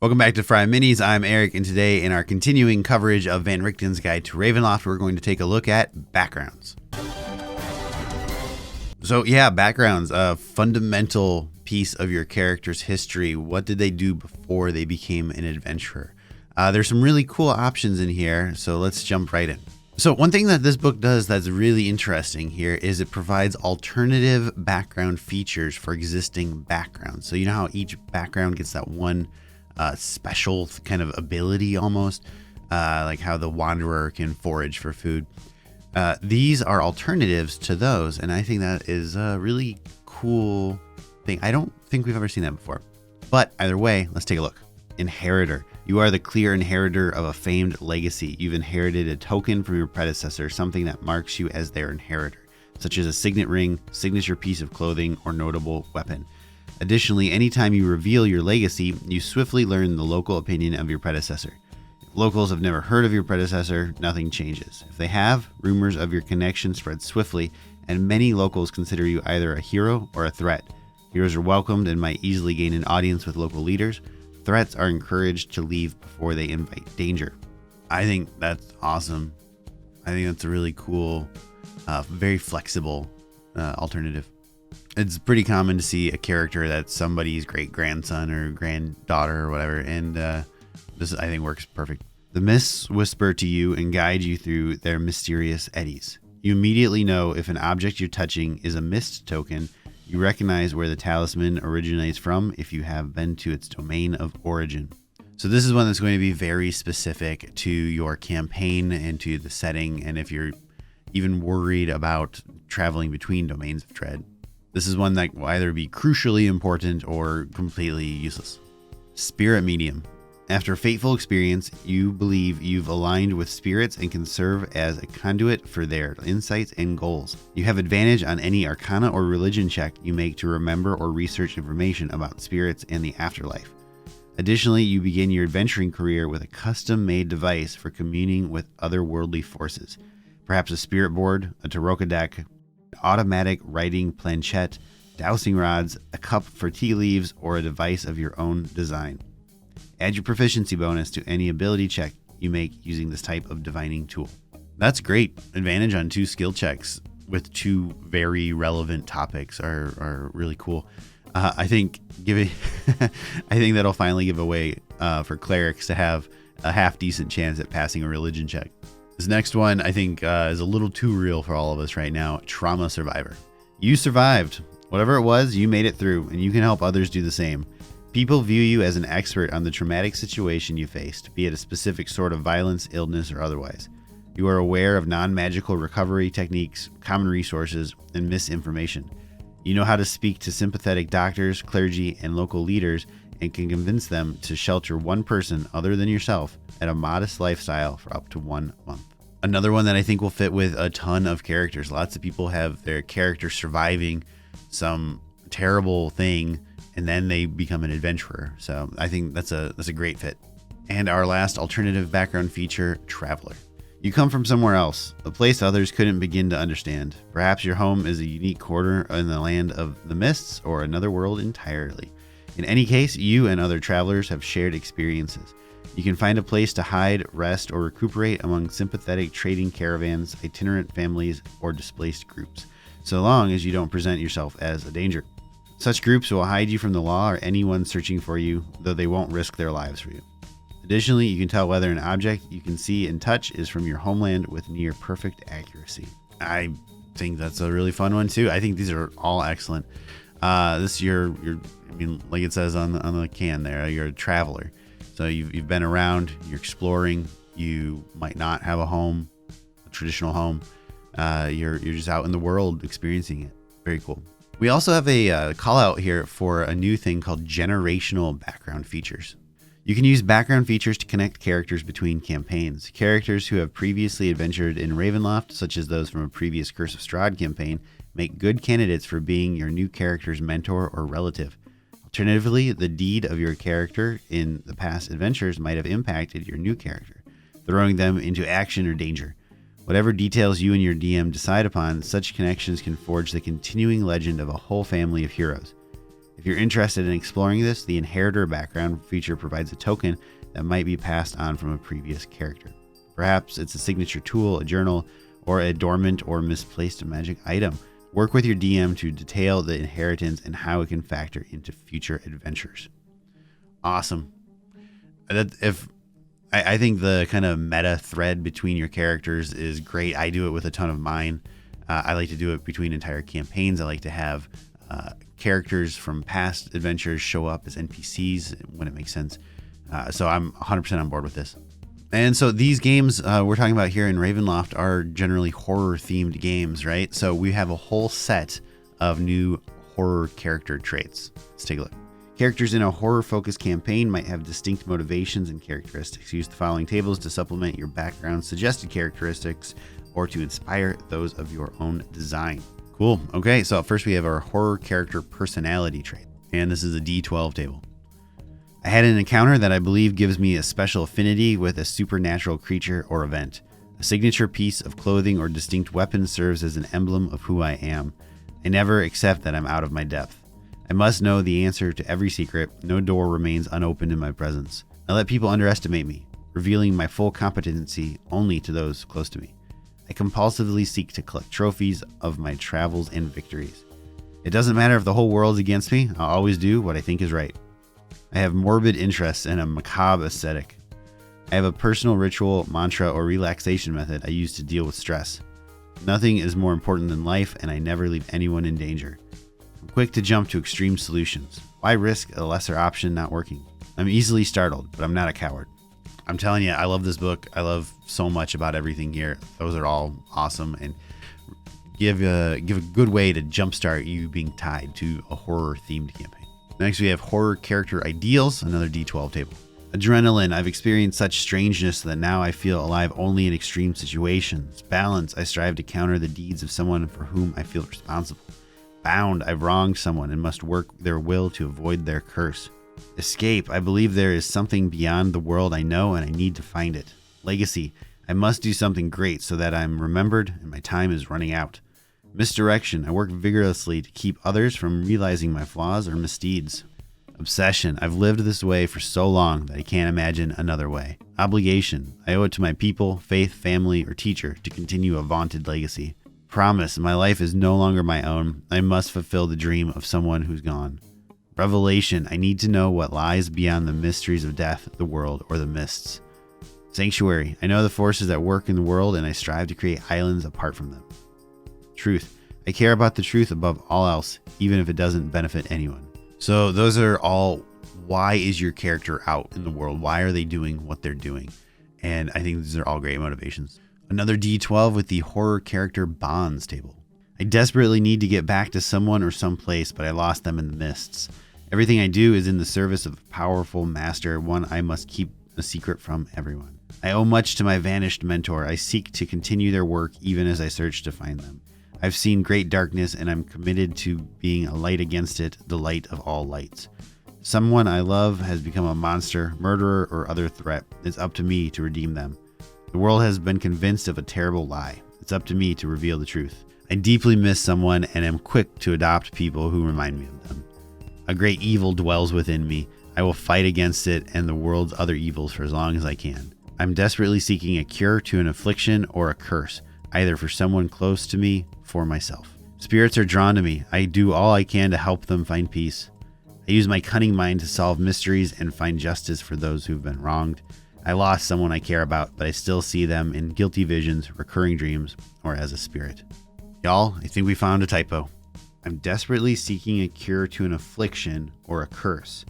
Welcome back to FryMinis. I'm Eric, and today in our continuing coverage of Van Richten's Guide to Ravenloft, we're going to take a look at backgrounds. So yeah, backgrounds, a fundamental piece of your character's history. What did they do before they became an adventurer? There's some really cool options in here, so let's jump right in. So one thing that this book does that's really interesting here is it provides alternative background features for existing backgrounds. So you know how each background gets that one special kind of ability almost, like how the wanderer can forage for food. These are alternatives to those, and I think that is a really cool thing. I don't think we've ever seen that before, but either way, let's take a look. Inheritor. You are the clear inheritor of a famed legacy. You've inherited a token from your predecessor, something that marks you as their inheritor, such as a signet ring, signature piece of clothing, or notable weapon. Additionally, anytime you reveal your legacy, you swiftly learn the local opinion of your predecessor. If locals have never heard of your predecessor, nothing changes. If they have, rumors of your connection spread swiftly, and many locals consider you either a hero or a threat. Heroes are welcomed and might easily gain an audience with local leaders. Threats are encouraged to leave before they invite danger. I think that's awesome. I think that's a really cool, very flexible alternative. It's pretty common to see a character that's somebody's great-grandson or granddaughter or whatever, and this, I think, works perfect. The mists whisper to you and guide you through their mysterious eddies. You immediately know if an object you're touching is a mist token. You recognize where the talisman originates from if you have been to its domain of origin. So this is one that's going to be very specific to your campaign and to the setting, and if you're even worried about traveling between domains of dread. This is one that will either be crucially important or completely useless. Spirit medium. After a fateful experience, you believe you've aligned with spirits and can serve as a conduit for their insights and goals. You have advantage on any arcana or religion check you make to remember or research information about spirits and the afterlife. Additionally, you begin your adventuring career with a custom-made device for communing with otherworldly forces. Perhaps a spirit board, a Taroka deck, automatic writing planchette, dowsing rods, a cup for tea leaves, or a device of your own design. Add your proficiency bonus to any ability check you make using this type of divining tool. That's great. Advantage on 2 skill checks with 2 very relevant topics are really cool. I think I think that'll finally give a way for clerics to have a half decent chance at passing a religion check. This next one, I think, is a little too real for all of us right now. Trauma survivor. You survived. Whatever it was, you made it through, and you can help others do the same. People view you as an expert on the traumatic situation you faced, be it a specific sort of violence, illness, or otherwise. You are aware of non-magical recovery techniques, common resources, and misinformation. You know how to speak to sympathetic doctors, clergy, and local leaders, and can convince them to shelter one person other than yourself at a modest lifestyle for up to 1 month. Another one that I think will fit with a ton of characters. Lots of people have their character surviving some terrible thing, and then they become an adventurer. So I think that's a great fit. And our last alternative background feature, Traveler. You come from somewhere else, a place others couldn't begin to understand. Perhaps your home is a unique corner in the land of the mists or another world entirely. In any case, you and other travelers have shared experiences. You can find a place to hide, rest, or recuperate among sympathetic trading caravans, itinerant families, or displaced groups, so long as you don't present yourself as a danger. Such groups will hide you from the law or anyone searching for you, though they won't risk their lives for you. Additionally, you can tell whether an object you can see and touch is from your homeland with near perfect accuracy. I think that's a really fun one too. I think these are all excellent. This your I mean, like it says on the can there, you're a traveler. So you've been around, you're exploring. You might not have a home, a traditional home. You're just out in the world experiencing it. Very cool. We also have a call out here for a new thing called generational background features. You can use background features to connect characters between campaigns. Characters who have previously adventured in Ravenloft, such as those from a previous Curse of Strahd campaign, make good candidates for being your new character's mentor or relative. Alternatively, the deed of your character in the past adventures might have impacted your new character, throwing them into action or danger. Whatever details you and your DM decide upon, such connections can forge the continuing legend of a whole family of heroes. If you're interested in exploring this, the Inheritor background feature provides a token that might be passed on from a previous character. Perhaps it's a signature tool, a journal, or a dormant or misplaced magic item. Work with your DM to detail the inheritance and how it can factor into future adventures. Awesome. I think the kind of meta thread between your characters is great. I do it with a ton of mine. I like to do it between entire campaigns. I like to have characters from past adventures show up as NPCs when it makes sense. So I'm 100% on board with this. And so these games we're talking about here in Ravenloft are generally horror-themed games, right? So we have a whole set of new horror character traits. Let's take a look. Characters in a horror-focused campaign might have distinct motivations and characteristics. Use the following tables to supplement your background's suggested characteristics or to inspire those of your own design. Cool. Okay, so first we have our horror character personality trait, and this is a D12 table. I had an encounter that I believe gives me a special affinity with a supernatural creature or event. A signature piece of clothing or distinct weapon serves as an emblem of who I am. I never accept that I'm out of my depth. I must know the answer to every secret. No door remains unopened in my presence. I let people underestimate me, revealing my full competency only to those close to me. I compulsively seek to collect trophies of my travels and victories. It doesn't matter if the whole world's against me, I'll always do what I think is right. I have morbid interests and a macabre aesthetic. I have a personal ritual, mantra, or relaxation method I use to deal with stress. Nothing is more important than life, and I never leave anyone in danger. I'm quick to jump to extreme solutions. Why risk a lesser option not working? I'm easily startled, but I'm not a coward. I'm telling you, I love this book. I love so much about everything here. Those are all awesome and give a good way to jumpstart you being tied to a horror-themed campaign. Next, we have horror character ideals, another D12 table. Adrenaline. I've experienced such strangeness that now I feel alive only in extreme situations. Balance. I strive to counter the deeds of someone for whom I feel responsible. Bound. I've wronged someone and must work their will to avoid their curse. Escape. I believe there is something beyond the world I know and I need to find it. Legacy. I must do something great so that I'm remembered and my time is running out. Misdirection. I work vigorously to keep others from realizing my flaws or misdeeds. Obsession. I've lived this way for so long that I can't imagine another way. Obligation. I owe it to my people, faith, family, or teacher to continue a vaunted legacy. Promise. My life is no longer my own. I must fulfill the dream of someone who's gone. Revelation. I need to know what lies beyond the mysteries of death, the world, or the mists. Sanctuary. I know the forces that work in the world and I strive to create islands apart from them. Truth. I care about the truth above all else, even if it doesn't benefit anyone. So those are all, why is your character out in the world? Why are they doing what they're doing? And I think these are all great motivations. Another D12 with the horror character bonds table. I desperately need to get back to someone or someplace, but I lost them in the mists. Everything I do is in the service of a powerful master, one I must keep a secret from everyone. I owe much to my vanished mentor. I seek to continue their work even as I search to find them. I've seen great darkness and I'm committed to being a light against it, the light of all lights. Someone I love has become a monster, murderer, or other threat. It's up to me to redeem them. The world has been convinced of a terrible lie. It's up to me to reveal the truth. I deeply miss someone and am quick to adopt people who remind me of them. A great evil dwells within me. I will fight against it and the world's other evils for as long as I can. I'm desperately seeking a cure to an affliction or a curse, either for someone close to me, for myself. Spirits are drawn to me. I do all I can to help them find peace. I use my cunning mind to solve mysteries and find justice for those who've been wronged. I lost someone I care about, but I still see them in guilty visions, recurring dreams, or as a spirit. Y'all, I think we found a typo. I'm desperately seeking a cure to an affliction or a curse,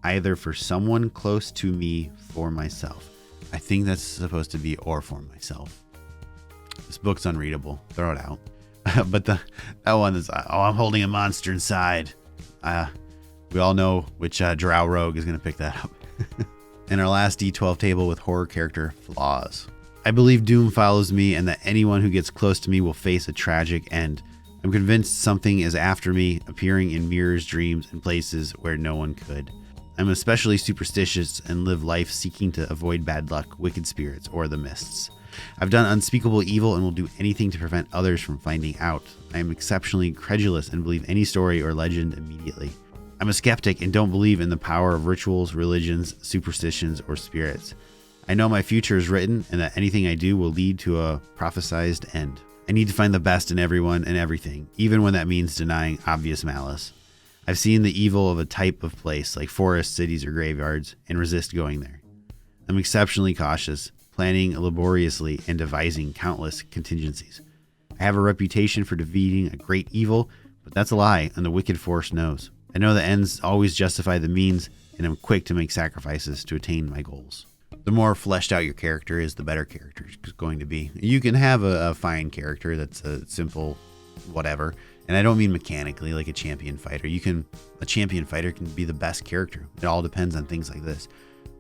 either for someone close to me, for myself. I think that's supposed to be or for myself. This book's unreadable. Throw it out. But that one is, I'm holding a monster inside. We all know which drow rogue is going to pick that up. And our last D12 table with horror character flaws. I believe doom follows me and that anyone who gets close to me will face a tragic end. I'm convinced something is after me, appearing in mirrors, dreams, and places where no one could. I'm especially superstitious and live life seeking to avoid bad luck, wicked spirits, or the mists. I've done unspeakable evil and will do anything to prevent others from finding out. I am exceptionally credulous and believe any story or legend immediately. I'm a skeptic and don't believe in the power of rituals, religions, superstitions, or spirits. I know my future is written and that anything I do will lead to a prophesized end. I need to find the best in everyone and everything, even when that means denying obvious malice. I've seen the evil of a type of place like forests, cities, or graveyards and resist going there. I'm exceptionally cautious, planning laboriously and devising countless contingencies. I have a reputation for defeating a great evil, but that's a lie and the wicked force knows. I know the ends always justify the means and I'm quick to make sacrifices to attain my goals. The more fleshed out your character is, the better character is going to be. You can have a fine character that's a simple whatever, and I don't mean mechanically like a champion fighter. A champion fighter can be the best character. It all depends on things like this.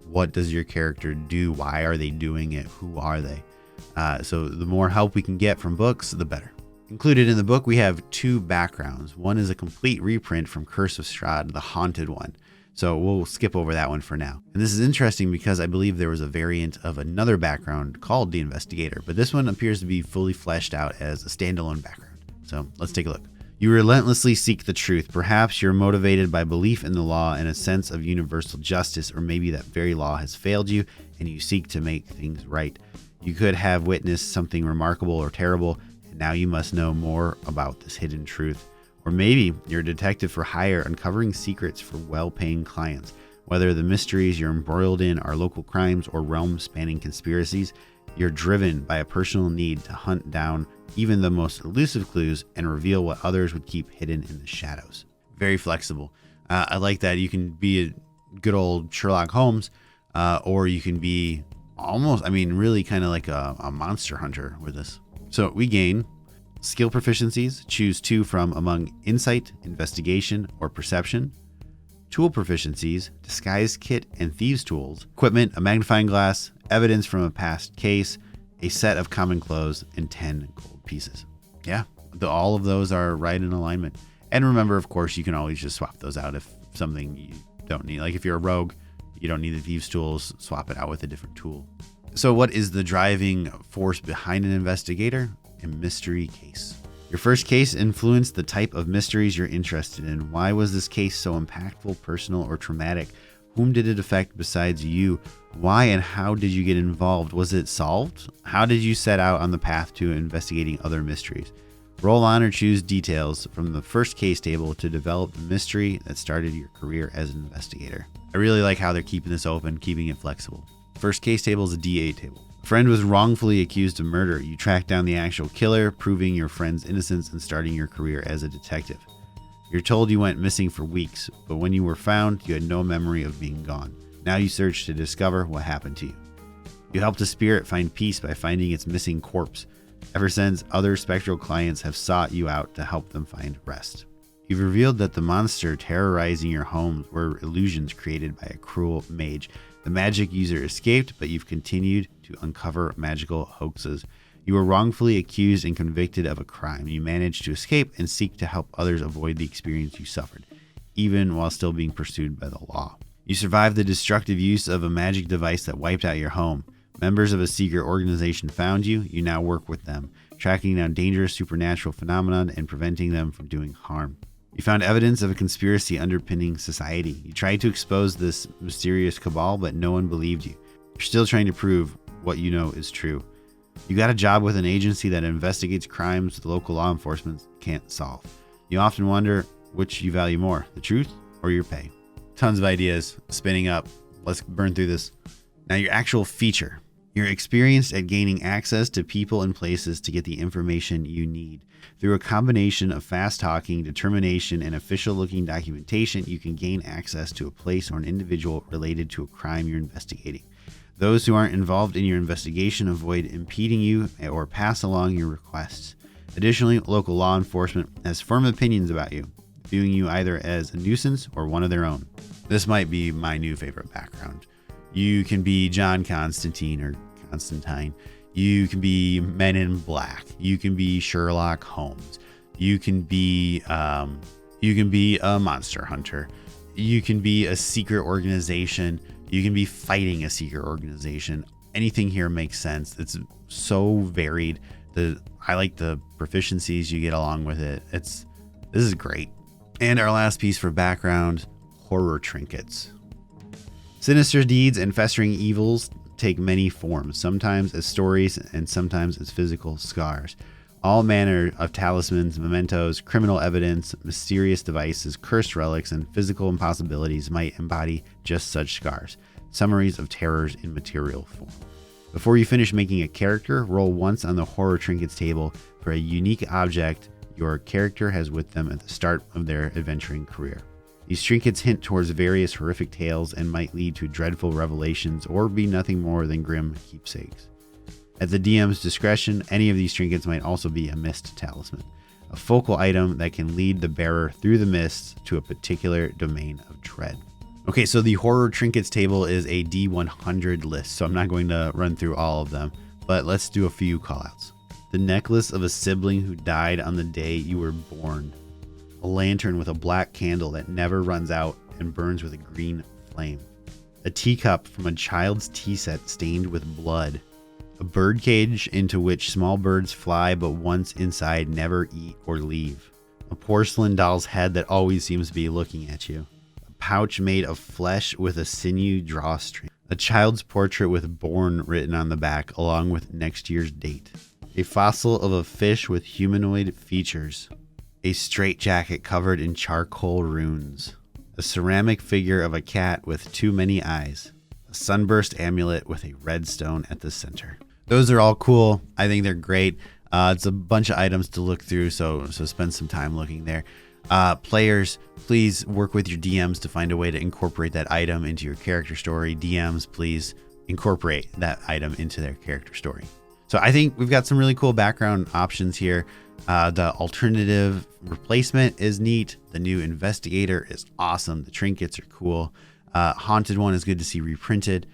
What does your character do? Why are they doing it? Who are they? So the more help we can get from books, the better. Included in the book, we have 2 backgrounds. One is a complete reprint from Curse of Strahd, the haunted one. So we'll skip over that one for now. And this is interesting because I believe there was a variant of another background called the Investigator, but this one appears to be fully fleshed out as a standalone background. So let's take a look. You relentlessly seek the truth. Perhaps you're motivated by belief in the law and a sense of universal justice, or maybe that very law has failed you and you seek to make things right. You could have witnessed something remarkable or terrible, and now you must know more about this hidden truth. Or maybe you're a detective for hire, uncovering secrets for well-paying clients. Whether the mysteries you're embroiled in are local crimes or realm-spanning conspiracies, you're driven by a personal need to hunt down even the most elusive clues and reveal what others would keep hidden in the shadows. Very flexible. I like that. You can be a good old Sherlock Holmes, or you can be really kind of like a monster hunter with this. So we gain skill proficiencies. Choose 2 from among insight, investigation, or perception. Tool proficiencies, disguise kit and thieves tools. Equipment, a magnifying glass, evidence from a past case, a set of common clothes, and 10 gold pieces. Yeah, all of those are right in alignment. And remember, of course, you can always just swap those out if something you don't need. Like if you're a rogue, you don't need the thieves tools, swap it out with a different tool. So what is the driving force behind an investigator? A mystery case. Your first case influenced the type of mysteries you're interested in. Why was this case so impactful, personal, or traumatic? Whom did it affect besides you? Why and how did you get involved? Was it solved? How did you set out on the path to investigating other mysteries? Roll on or choose details from the first case table to develop the mystery that started your career as an investigator. I really like how they're keeping this open, keeping it flexible. First case table is a D8 table. A friend was wrongfully accused of murder. You track down the actual killer, proving your friend's innocence and starting your career as a detective. You're told you went missing for weeks, but when you were found, you had no memory of being gone. Now you search to discover what happened to you. You helped a spirit find peace by finding its missing corpse. Ever since, other spectral clients have sought you out to help them find rest. You've revealed that the monster terrorizing your homes were illusions created by a cruel mage. The magic user escaped, but you've continued to uncover magical hoaxes. You were wrongfully accused and convicted of a crime. You managed to escape and seek to help others avoid the experience you suffered, even while still being pursued by the law. You survived the destructive use of a magic device that wiped out your home. Members of a secret organization found you. You now work with them, tracking down dangerous supernatural phenomena and preventing them from doing harm. You found evidence of a conspiracy underpinning society. You tried to expose this mysterious cabal, but no one believed you. You're still trying to prove what you know is true. You got a job with an agency that investigates crimes the local law enforcement can't solve. You often wonder which you value more, the truth or your pay. Tons of ideas spinning up. Let's burn through this. Now, your actual feature. You're experienced at gaining access to people and places to get the information you need. Through a combination of fast talking, determination, and official-looking documentation, you can gain access to a place or an individual related to a crime you're investigating. Those who aren't involved in your investigation avoid impeding you or pass along your requests. Additionally, local law enforcement has firm opinions about you, viewing you either as a nuisance or one of their own. This might be my new favorite background. You can be John Constantine or Constantine. You can be Men in Black. You can be Sherlock Holmes. You can be a monster hunter. You can be a secret organization. You can be fighting a secret organization. Anything here makes sense. It's so varied. I like the proficiencies you get along with it. This is great. And our last piece for background, horror trinkets. Sinister deeds and festering evils take many forms, sometimes as stories and sometimes as physical scars. All manner of talismans, mementos, criminal evidence, mysterious devices, cursed relics, and physical impossibilities might embody just such scars, summaries of terrors in material form. Before you finish making a character, roll once on the horror trinkets table for a unique object your character has with them at the start of their adventuring career. These trinkets hint towards various horrific tales and might lead to dreadful revelations or be nothing more than grim keepsakes. At the DM's discretion, any of these trinkets might also be a mist talisman, a focal item that can lead the bearer through the mists to a particular domain of dread. Okay, so the horror trinkets table is a D100 list, so I'm not going to run through all of them, but let's do a few callouts. The necklace of a sibling who died on the day you were born. A lantern with a black candle that never runs out and burns with a green flame. A teacup from a child's tea set stained with blood. A birdcage into which small birds fly but once inside never eat or leave. A porcelain doll's head that always seems to be looking at you. A pouch made of flesh with a sinew drawstring. A child's portrait with "born" written on the back along with next year's date. A fossil of a fish with humanoid features. A straitjacket covered in charcoal runes. A ceramic figure of a cat with too many eyes. A sunburst amulet with a red stone at the center. Those are all cool. I think they're great. It's a bunch of items to look through, so spend some time looking there. Players, please work with your DMs to find a way to incorporate that item into your character story. DMs, please incorporate that item into their character story. So I think we've got some really cool background options here. The alternative replacement is neat. The new Investigator is awesome. The trinkets are cool. Haunted one is good to see reprinted.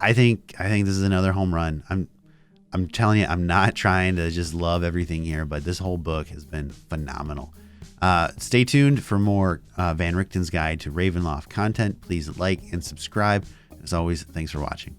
I think this is another home run. I'm telling you, I'm not trying to just love everything here, but this whole book has been phenomenal. Stay tuned for more Van Richten's Guide to Ravenloft content. Please like and subscribe. As always, thanks for watching.